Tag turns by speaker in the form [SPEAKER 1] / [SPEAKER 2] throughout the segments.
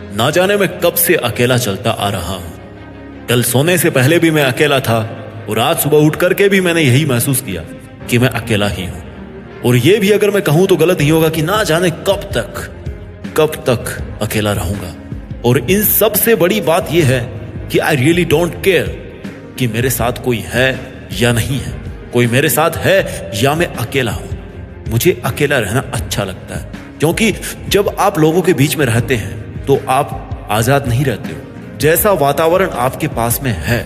[SPEAKER 1] ना जाने मैं कब से अकेला चलता आ रहा हूं। कल सोने से पहले भी मैं अकेला था और आज सुबह उठ करके भी मैंने यही महसूस किया कि मैं अकेला ही हूं। और ये भी अगर मैं कहूं तो गलत नहीं होगा कि ना जाने कब तक अकेला रहूंगा। और इन सब से बड़ी बात यह है कि आई रियली डोंट केयर कि मेरे साथ कोई है या नहीं है, कोई मेरे साथ है या मैं अकेला हूं। मुझे अकेला रहना अच्छा लगता है, क्योंकि जब आप लोगों के बीच में रहते हैं तो आप आजाद नहीं रहते हो। जैसा वातावरण आपके पास में है,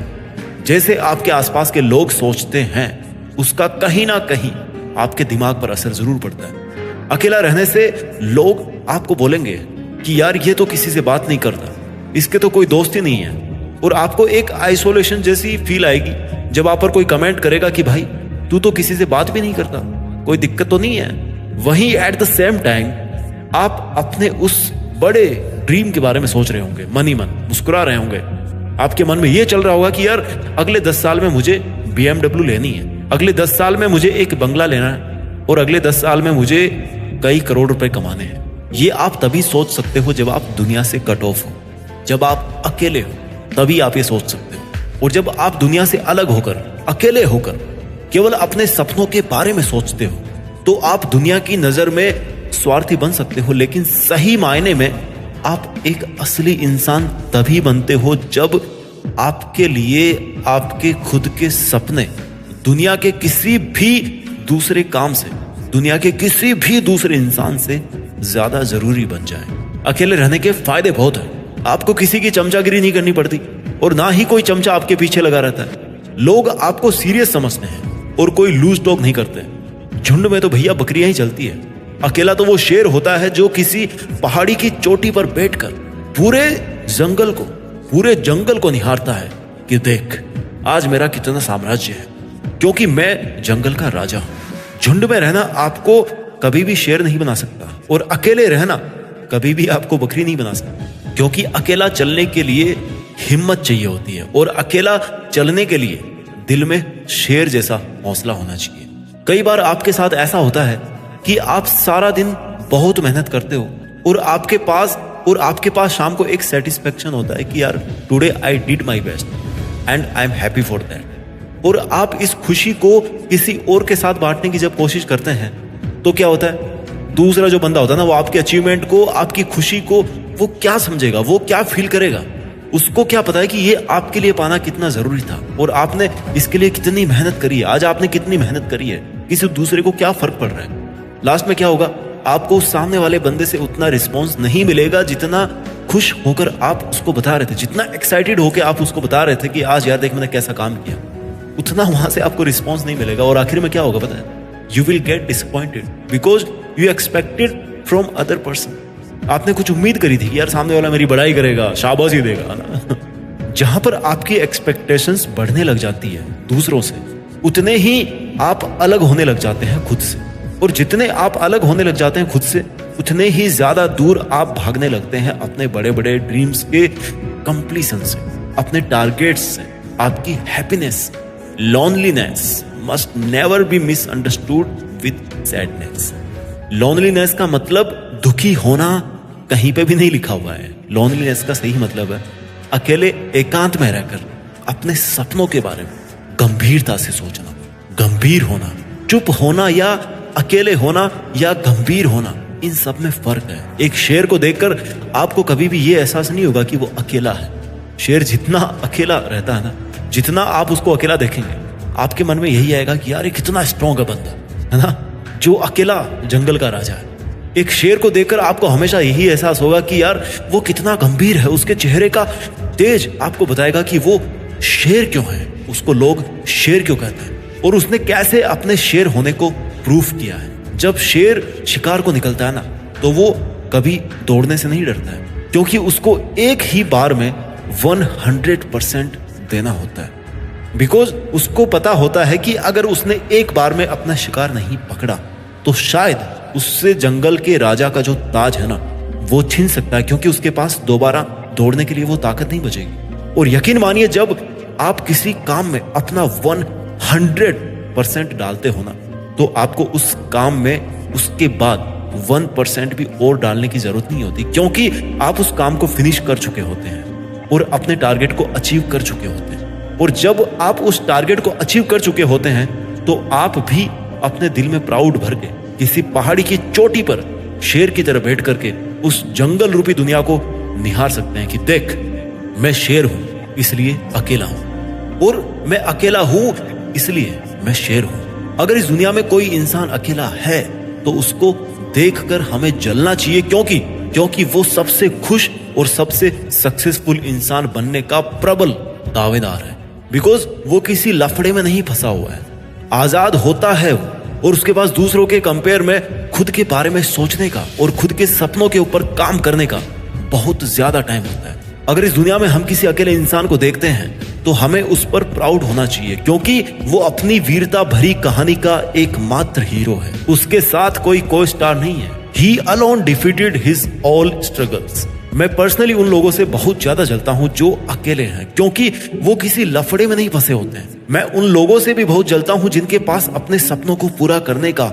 [SPEAKER 1] जैसे आपके आसपास के लोग सोचते हैं, उसका कहीं ना कहीं आपके दिमाग पर असर जरूर पड़ता है। अकेला रहने से लोग आपको बोलेंगे कि यार ये तो किसी से बात नहीं करता, इसके तो कोई दोस्त ही नहीं है। और आपको एक आइसोलेशन जैसी फील आएगी जब आप पर कोई कमेंट करेगा कि भाई तू तो किसी से बात भी नहीं करता, कोई दिक्कत तो नहीं है। वहीं एट द सेम टाइम आप अपने उस बड़े ड्रीम के बारे में सोच रहे होंगे, मन ही मन मुस्कुरा रहे होंगे। आपके मन में यह चल रहा होगा कि यार अगले 10 साल में मुझे BMW लेनी है, अगले 10 साल में मुझे एक बंगला लेना है और अगले 10 साल में मुझे कई करोड़ रुपए कमाने हैं। ये आप तभी सोच सकते हो जब आप दुनिया से कट ऑफ हो, जब आप अकेले हो, तभी आप ये सोच सकते हो। और जब आप दुनिया से अलग होकर, अकेले होकर केवल अपने सपनों के बारे में सोचते हो तो आप दुनिया की नजर में स्वार्थी बन सकते हो। लेकिन सही मायने में आप एक असली इंसान तभी बनते हो जब आपके लिए आपके खुद के सपने दुनिया के किसी भी दूसरे काम से, दुनिया के किसी भी दूसरे इंसान से ज्यादा जरूरी बन जाए। अकेले रहने के फायदे बहुत हैं। आपको किसी की चमचागिरी नहीं करनी पड़ती और ना ही कोई चमचा आपके पीछे लगा रहता है। लोग आपको सीरियस समझते हैं और कोई लूज टॉक नहीं करते। झुंड में तो भैया बकरियां ही चलती है। अकेला तो वो शेर होता है जो किसी पहाड़ी की चोटी पर बैठकर पूरे जंगल को निहारता है कि देख आज मेरा कितना साम्राज्य है, क्योंकि मैं जंगल का राजा हूं। झुंड में रहना आपको कभी भी शेर नहीं बना सकता और अकेले रहना कभी भी आपको बकरी नहीं बना सकता, क्योंकि अकेला चलने के लिए हिम्मत चाहिए होती है और अकेला चलने के लिए दिल में शेर जैसा हौसला होना चाहिए। कई बार आपके साथ ऐसा होता है कि आप सारा दिन बहुत मेहनत करते हो और आपके पास शाम को एक सेटिस्फेक्शन होता है कि यार today I did my best and I am happy for that. और आप इस खुशी को किसी और के साथ बांटने की जब कोशिश करते हैं तो क्या होता है, दूसरा जो बंदा होता है ना, वो आपके अचीवमेंट को, आपकी खुशी को वो क्या समझेगा, वो क्या फील करेगा। उसको क्या पता है कि ये आपके लिए पाना कितना जरूरी था और आपने इसके लिए कितनी मेहनत करी है, आज आपने कितनी मेहनत करी है। किसी दूसरे को क्या फर्क पड़ रहा है। लास्ट में क्या होगा, आपको उस सामने वाले बंदे से उतना रिस्पॉन्स नहीं मिलेगा जितना खुश होकर आप उसको बता रहे थे, जितना एक्साइटेड होकर आप उसको बता रहे थे कि आज यार देख मैंने कैसा काम किया, उतना वहां से आपको रिस्पॉन्स नहीं मिलेगा। और आखिर में क्या होगा पता है, you will get disappointed because you expected from other person. आपने कुछ उम्मीद करी थी कि यार सामने वाला मेरी बड़ाई करेगा, शाबाशी देगा ना। जहां पर आपकी एक्सपेक्टेशंस बढ़ने लग जाती है दूसरों से, उतने ही आप अलग होने लग जाते हैं खुद से। और जितने आप अलग होने लग जाते हैं खुद से, उतने ही ज्यादा दूर आप भागने लगते हैं अपने बड़े बड़े ड्रीम्स के कंप्लीशन से, अपने टारगेट्स से। आपकी happiness, loneliness must never be misunderstood with sadness. Loneliness का मतलब दुखी होना कहीं पे भी नहीं लिखा हुआ है। लोनलीनेस का सही मतलब है अकेले एकांत में रहकर अपने सपनों के बारे में गंभीरता से सोचना। गंभीर होना, चुप होना या अकेले होना या गंभीर होना, इन सब में फर्क है। एक शेर को देखकर आपको कभी भी ये एहसास नहीं होगा कि वो अकेला है। शेर जितना अकेला रहता है ना, जितना आप उसको अकेला देखेंगे, आपके मन में यही आएगा कि यार ये कितना स्ट्रॉन्ग है बंदा, है ना, जो अकेला जंगल का राजा है। एक शेर को देखकर आपको हमेशा यही एहसास होगा कि यार वो कितना गंभीर है। उसके चेहरे का तेज आपको बताएगा कि वो शेर क्यों है, उसको लोग शेर क्यों कहते हैं और उसने कैसे अपने शेर होने को प्रूफ किया है। जब शेर शिकार को निकलता है ना, तो वो कभी दौड़ने से नहीं डरता है, क्योंकि उसको एक ही बार में 100% देना होता है। बिकॉज उसको पता होता है कि अगर उसने एक बार में अपना शिकार नहीं पकड़ा तो शायद उससे जंगल के राजा का जो ताज है ना, वो छीन सकता है, क्योंकि उसके पास दोबारा दौड़ने के लिए वो ताकत नहीं बचेगी। और यकीन मानिए, जब आप किसी काम में अपना 100% डालते हो ना, तो आपको उस काम में उसके बाद 1% भी और डालने की जरूरत नहीं होती, क्योंकि आप उस काम को फिनिश कर चुके होते हैं और अपने टारगेट को अचीव कर चुके होते हैं। और जब आप उस टारगेट को अचीव कर चुके होते हैं तो आप भी अपने दिल में प्राउड भर के किसी पहाड़ी की चोटी पर शेर की तरह बैठ करके उस जंगल रूपी दुनिया को निहार सकते हैं कि देख, मैं शेर हूं इसलिए अकेला हूं, और मैं अकेला हूं इसलिए मैं शेर हूं। अगर इस दुनिया में कोई इंसान अकेला है तो उसको देखकर हमें जलना चाहिए, क्योंकि वो सबसे खुश और सबसे सक्सेसफुल इंसान बनने का प्रबल दावेदार है। बिकॉज वो किसी लफड़े में नहीं फंसा हुआ है, आजाद होता है वो, और उसके पास दूसरों के कंपेयर में खुद के बारे में सोचने का और खुद के सपनों के ऊपर काम करने का बहुत ज्यादा टाइम होता है। अगर इस दुनिया में हम किसी अकेले इंसान को देखते हैं तो हमें उस पर प्राउड होना चाहिए, क्योंकि वो अपनी वीरता भरी कहानी का एकमात्र हीरो है। उसके साथ कोई को स्टार नहीं है। He alone defeated his all struggles। मैं पर्सनली उन लोगों से बहुत ज्यादा जलता हूं जो अकेले हैं, क्योंकि वो किसी लफड़े में नहीं फंसे होते हैं। मैं उन लोगों से भी बहुत जलता हूं जिनके पास अपने सपनों को पूरा करने का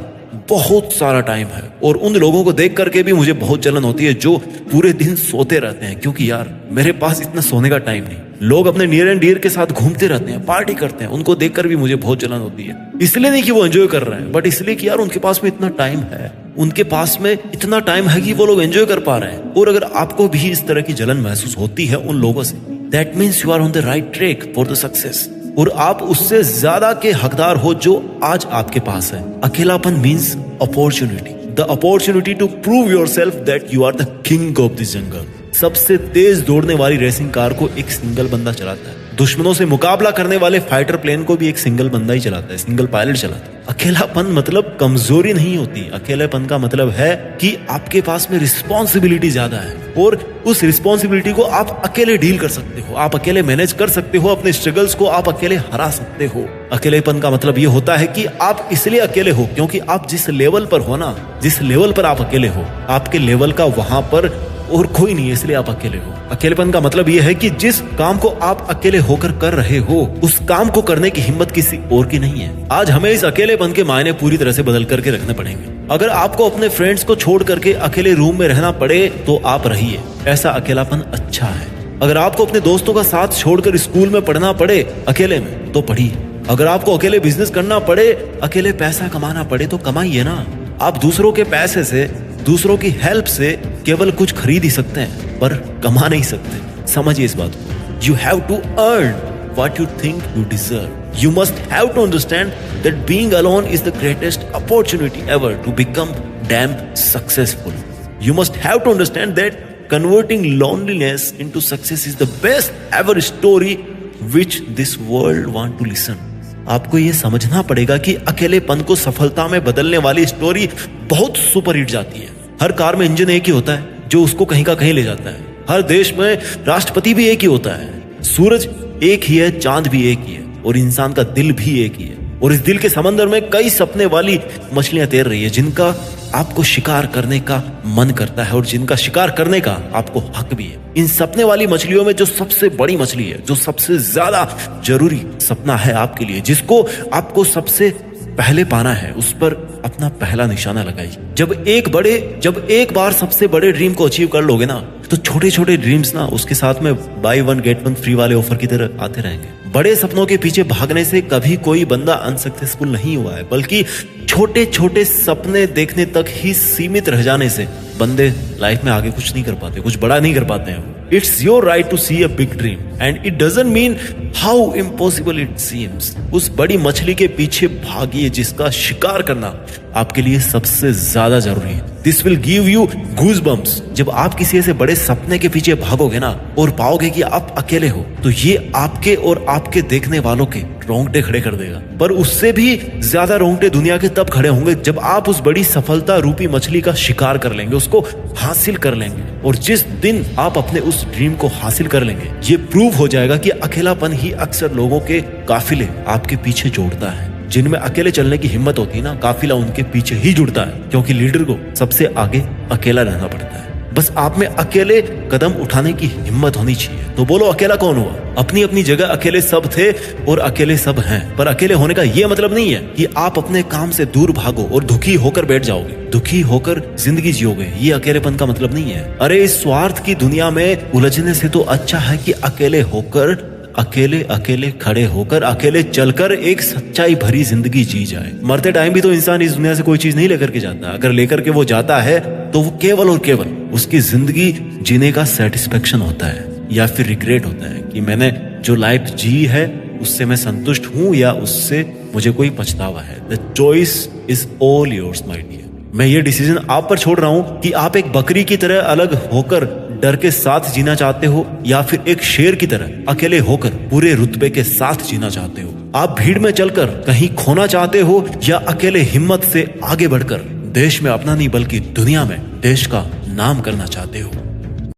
[SPEAKER 1] बहुत सारा टाइम है, और उन लोगों को देख करके भी मुझे बहुत जलन होती है जो पूरे दिन सोते रहते हैं, क्योंकि यार मेरे पास इतना सोने का टाइम नहीं। लोग अपने नियर एंड डियर के साथ घूमते रहते हैं, पार्टी करते हैं, उनको देखकर भी मुझे बहुत जलन होती है। इसलिए नहीं कि वो एंजॉय कर रहे हैं, बट इसलिए कि यार उनके पास में इतना टाइम है, उनके पास में इतना टाइम है कि वो लोग एंजॉय कर पा रहे हैं। और अगर आपको भी इस तरह की जलन महसूस होती है उन लोगों से, that means you are on the right track for the success, और आप उससे ज्यादा के हकदार हो जो आज आपके पास है। अकेलापन means opportunity, the opportunity to prove yourself that you are the king of this jungle. सबसे तेज दौड़ने वाली रेसिंग कार को एक सिंगल बंदा चलाता है। दुश्मनों से मुकाबला करने वाले फाइटर प्लेन को भी एक सिंगल बंदा ही चलाता है, सिंगल पायलट चलाता है। अकेलापन मतलब कमजोरी नहीं होती। अकेलेपन का मतलब है कि आपके पास में रिस्पॉन्सिबिलिटी ज्यादा है, और उस रिस्पॉन्सिबिलिटी को आप अकेले डील कर सकते हो, आप अकेले मैनेज कर सकते हो, अपने स्ट्रगल्स को आप अकेले हरा सकते हो। अकेलेपन का मतलब ये होता है कि आप इसलिए अकेले हो क्योंकि आप जिस लेवल पर हो ना, जिस लेवल पर आप अकेले हो, आपके लेवल का वहां पर और कोई नहीं है, इसलिए आप अकेले हो। अकेलेपन का मतलब यह है कि जिस काम को आप अकेले होकर कर रहे हो, उस काम को करने की हिम्मत किसी और की नहीं है। आज हमें इस अकेलेपन के मायने पूरी तरह से बदल करके रखने पड़ेंगे। अगर आपको अपने फ्रेंड्स को छोड़ करके अकेले रूम में रहना पड़े तो आप रहिए, ऐसा अकेलापन अच्छा है। अगर आपको अपने दोस्तों का साथ छोड़कर स्कूल में पढ़ना पड़े अकेले में तो पढ़िए। अगर आपको अकेले बिजनेस करना पड़े, अकेले पैसा कमाना पड़े तो कमाइए ना। आप दूसरों के पैसे से, दूसरों की हेल्प से केवल कुछ खरीद ही सकते हैं पर कमा नहीं सकते। समझिए इस बात को। You have to earn what you think you deserve. You must have to understand that being alone is the greatest opportunity ever to become damn successful. You must have to understand that converting loneliness into success is the best ever story which this world want to listen. आपको ये समझना पड़ेगा कि अकेलेपन को सफलता में बदलने वाली स्टोरी बहुत सुपर हिट जाती है। हर कार में इंजन एक ही होता है जो उसको कहीं का कहीं ले जाता है। हर देश में राष्ट्रपति भी एक ही होता है। सूरज एक ही है, चांद भी एक ही है, और इंसान का दिल भी एक ही है। और इस दिल के समंदर में कई सपने वाली मछलियां तैर रही है जिनका आपको शिकार करने का मन करता है और जिनका शिकार करने का आपको हक भी है। इन सपने वाली मछलियों में जो सबसे बड़ी मछली है, जो सबसे ज्यादा जरूरी सपना है आपके लिए, जिसको आपको सबसे पहले पाना है, उस पर अपना पहला निशाना लगाइए। जब एक बार सबसे बड़े ड्रीम को अचीव कर लोगे ना, तो छोटे छोटे ड्रीम्स ना उसके साथ में by one get one free वाले ऑफर की तरह आते रहेंगे। बड़े सपनों के पीछे भागने से कभी कोई बंदा अनसक्सेसफुल नहीं हुआ है, बल्कि छोटे छोटे सपने देखने तक ही सीमित रह जाने से बंदे लाइफ में आगे कुछ नहीं कर पाते, कुछ बड़ा नहीं कर पाते हैं। It's your right to see a big dream and it doesn't mean how impossible it seems. उस बड़ी मछली के पीछे भागिए जिसका शिकार करना आपके लिए सबसे ज्यादा जरूरी है। This will give you goose bumps. जब आप किसी ऐसे बड़े सपने के पीछे भागोगे ना और पाओगे कि आप अकेले हो, तो ये आपके और आपके देखने वालों के रोंगटे खड़े कर देगा। पर उससे भी ज्यादा रोंगटे दुनिया के तब खड़े होंगे जब आप उस बड़ी सफलता रूपी मछली का शिकार कर लेंगे, उसको हासिल कर लेंगे। और जिस दिन आप अपने उस ड्रीम को हासिल कर लेंगे, ये प्रूव हो जाएगा कि अकेलापन ही अक्सर लोगों के काफिले आपके पीछे जोड़ता है। जिनमें अकेले चलने की हिम्मत होती है ना, काफिला उनके पीछे ही जुड़ता है, क्योंकि लीडर को सबसे आगे अकेला रहना पड़ता है। बस आप में अकेले कदम उठाने की हिम्मत होनी चाहिए। तो बोलो अकेला कौन हुआ? अपनी अपनी जगह अकेले सब थे और अकेले सब हैं। पर अकेले होने का यह मतलब नहीं है कि आप अपने काम से दूर भागो और दुखी होकर बैठ जाओगे, दुखी होकर जिंदगी जियोगे। ये अकेलेपन का मतलब नहीं है। अरे इस स्वार्थ की दुनिया में उलझने से तो अच्छा है कि अकेले होकर, अकेले अकेले खड़े होकर, अकेले चलकर एक सच्चाई भरी जिंदगी जी जाए। मरते टाइम भी तो इंसान इस दुनिया से कोई चीज नहीं लेकर के जाता। अगर लेकर के वो जाता है तो वो केवल और केवल उसकी जिंदगी जीने का सेटिस्फेक्शन होता है या फिर रिग्रेट होता है कि मैंने जो लाइफ जी है उससे मैं संतुष्ट हूं या उससे मुझे कोई पछतावा है। The choice is all yours my dear. मैं ये डिसीजन आप पर छोड़ रहा हूं कि आप एक बकरी की तरह अलग होकर डर के साथ जीना चाहते हो या फिर एक शेर की तरह अकेले होकर पूरे रुतबे के साथ जीना चाहते हो। आप भीड़ में चलकर कहीं खोना चाहते हो या अकेले हिम्मत से आगे बढ़कर देश में अपना नहीं बल्कि दुनिया में देश का नाम करना चाहते हो।